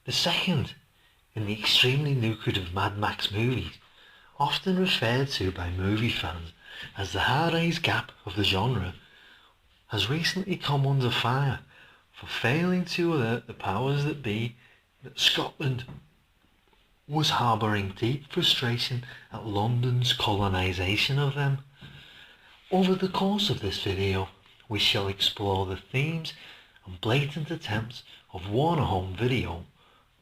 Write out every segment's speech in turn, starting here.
The second in the extremely lucrative Mad Max movies, often referred to by movie fans as the hard-eyes gap of the genre, has recently come under fire for failing to alert the powers that be that Scotland was harbouring deep frustration at London's colonisation of them. Over the course of this video, we shall explore the themes and blatant attempts of Warner Home Video,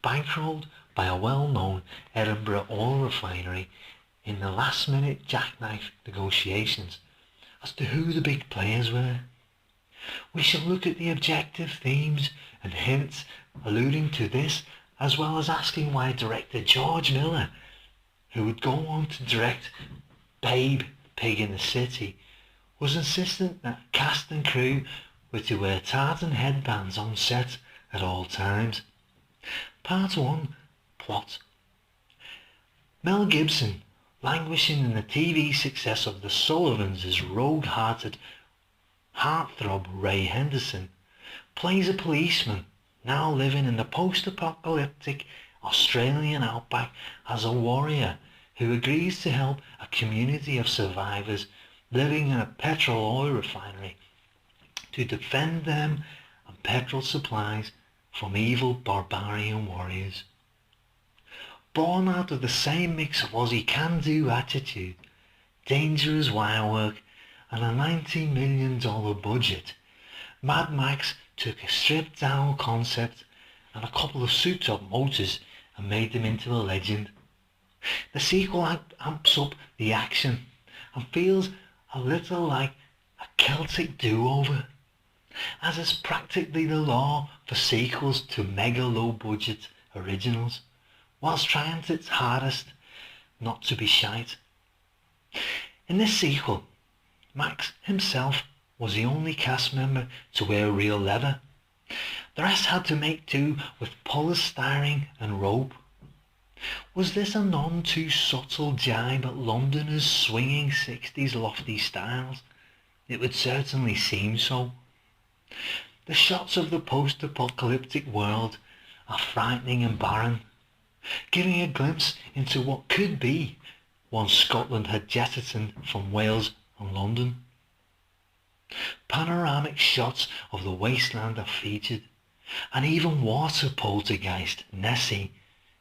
bankrolled by a well-known Edinburgh oil refinery in the last-minute jackknife negotiations, as to who the big players were. We shall look at the objective themes and hints alluding to this, as well as asking why director George Miller, who would go on to direct Babe, Pig in the City, was insistent that cast and crew were to wear tartan headbands on set at all times. Part 1. Plot. Mel Gibson, languishing in the TV success of The Sullivans as rogue-hearted heartthrob Ray Henderson, plays a policeman now living in the post-apocalyptic Australian outback as a warrior who agrees to help a community of survivors living in a petrol oil refinery to defend them and petrol supplies from evil barbarian warriors. Born out of the same mix of Aussie can-do attitude, dangerous wire work and a $90 million budget, Mad Max took a stripped-down concept and a couple of souped-up motors and made them into a legend. The sequel amps up the action and feels a little like a Celtic do-over, as is practically the law for sequels to mega low-budget originals, whilst trying its hardest not to be shite. In this sequel, Max himself was the only cast member to wear real leather. The rest had to make do with polystyrene and rope. Was this a none too subtle jibe at Londoners' swinging 60s lofty styles? It would certainly seem so. The shots of the post-apocalyptic world are frightening and barren, giving a glimpse into what could be once Scotland had jettisoned from Wales and London. Panoramic shots of the wasteland are featured, and even water poltergeist Nessie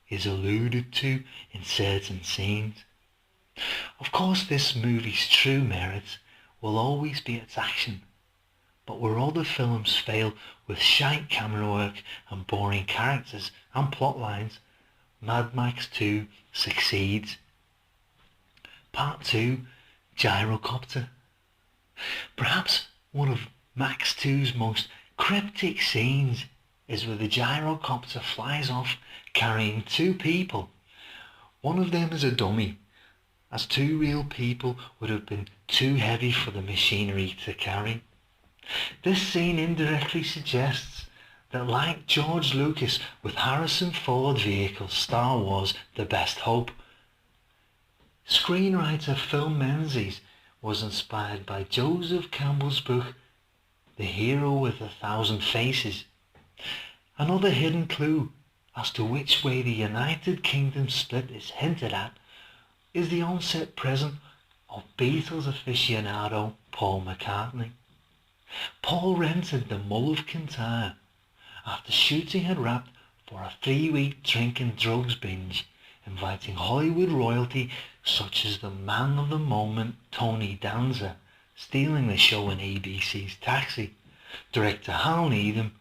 is alluded to in certain scenes. Of course, this movie's true merits will always be its action, but where other films fail with shite camera work and boring characters and plot lines, Mad Max 2 succeeds. Part 2. Gyrocopter. Perhaps one of Max 2's most cryptic scenes is where the gyrocopter flies off carrying two people. One of them is a dummy, as two real people would have been too heavy for the machinery to carry. This scene indirectly suggests that, like George Lucas with Harrison Ford vehicle Star Wars The Best Hope, screenwriter Phil Menzies was inspired by Joseph Campbell's book The Hero with a Thousand Faces. Another hidden clue as to which way the United Kingdom split is hinted at is the on-set presence of Beatles aficionado Paul McCartney. Paul rented the Mull of Kintyre after shooting had wrapped for a 3-week drink and drugs binge, inviting Hollywood royalty such as the man of the moment Tony Danza, stealing the show in ABC's Taxi, director Hal Needham,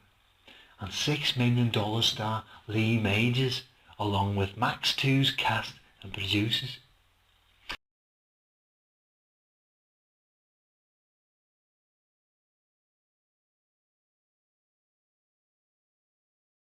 and $6 million star Lee Majors, along with Max 2's cast and producers.